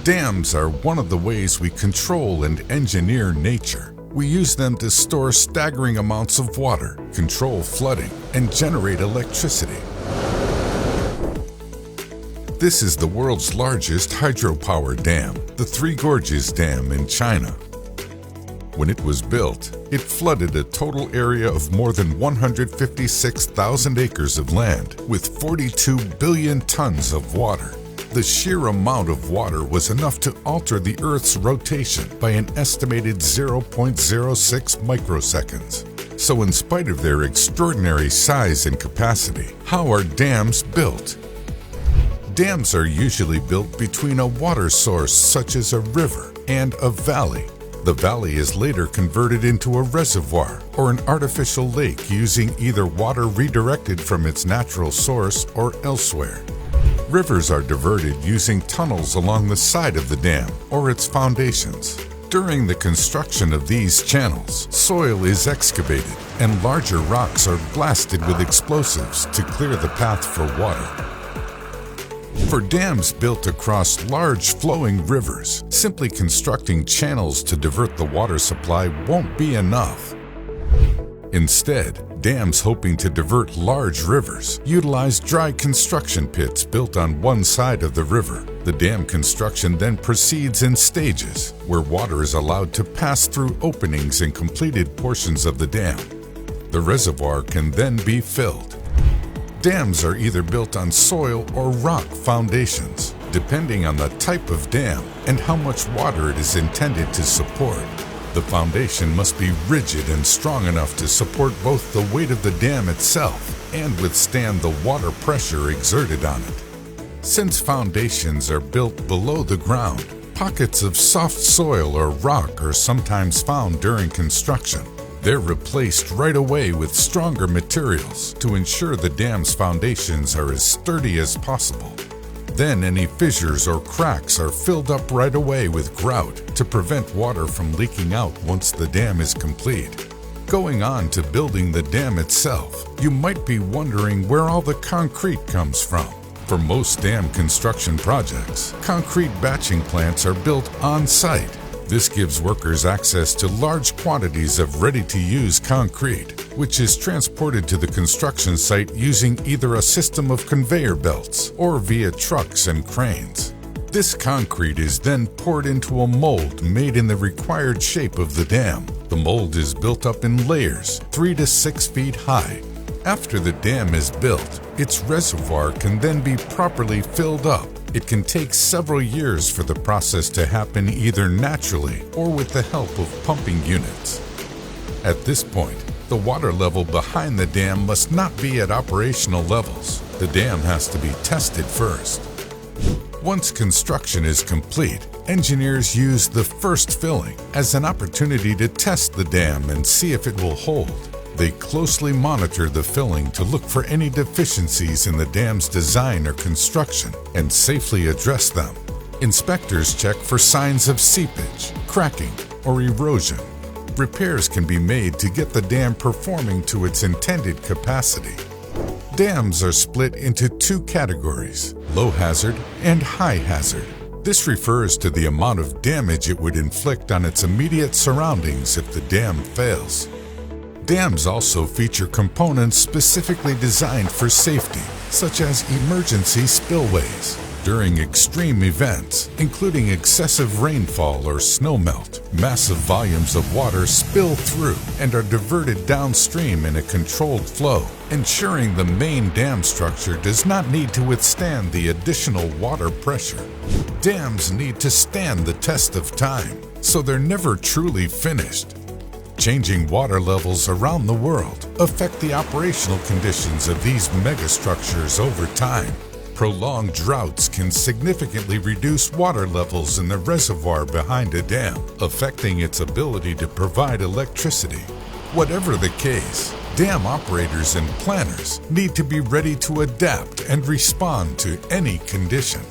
Dams are one of the ways we control and engineer nature. We use them to store staggering amounts of water, control flooding, and generate electricity. This is the world's largest hydropower dam, the Three Gorges Dam in China. When it was built, it flooded a total area of more than 156,000 acres of land with 42 billion tons of water. The sheer amount of water was enough to alter the Earth's rotation by an estimated 0.06 microseconds. So in spite of their extraordinary size and capacity, how are dams built? Dams are usually built between a water source such as a river and a valley. The valley is later converted into a reservoir or an artificial lake using either water redirected from its natural source or elsewhere. Rivers are diverted using tunnels along the side of the dam or its foundations. During the construction of these channels, soil is excavated and larger rocks are blasted with explosives to clear the path for water. For dams built across large flowing rivers, simply constructing channels to divert the water supply won't be enough. Instead, dams hoping to divert large rivers utilize dry construction pits built on one side of the river. The dam construction then proceeds in stages, where water is allowed to pass through openings in completed portions of the dam. The reservoir can then be filled. Dams are either built on soil or rock foundations, depending on the type of dam and how much water it is intended to support. The foundation must be rigid and strong enough to support both the weight of the dam itself and withstand the water pressure exerted on it. Since foundations are built below the ground, pockets of soft soil or rock are sometimes found during construction. They're replaced right away with stronger materials to ensure the dam's foundations are as sturdy as possible. Then any fissures or cracks are filled up right away with grout to prevent water from leaking out once the dam is complete. Going on to building the dam itself, you might be wondering where all the concrete comes from. For most dam construction projects, concrete batching plants are built on-site. This gives workers access to large quantities of ready-to-use concrete, which is transported to the construction site using either a system of conveyor belts or via trucks and cranes. This concrete is then poured into a mold made in the required shape of the dam. The mold is built up in layers 3 to 6 feet high. After the dam is built, its reservoir can then be properly filled up. It can take several years for the process to happen either naturally or with the help of pumping units. At this point, the water level behind the dam must not be at operational levels. The dam has to be tested first. Once construction is complete, engineers use the first filling as an opportunity to test the dam and see if it will hold. They closely monitor the filling to look for any deficiencies in the dam's design or construction and safely address them. Inspectors check for signs of seepage, cracking, or erosion. Repairs can be made to get the dam performing to its intended capacity. Dams are split into two categories, low hazard and high hazard. This refers to the amount of damage it would inflict on its immediate surroundings if the dam fails. Dams also feature components specifically designed for safety, such as emergency spillways. During extreme events, including excessive rainfall or snowmelt, massive volumes of water spill through and are diverted downstream in a controlled flow, ensuring the main dam structure does not need to withstand the additional water pressure. Dams need to stand the test of time, so they're never truly finished. Changing water levels around the world affect the operational conditions of these megastructures over time. Prolonged droughts can significantly reduce water levels in the reservoir behind a dam, affecting its ability to provide electricity. Whatever the case, dam operators and planners need to be ready to adapt and respond to any condition.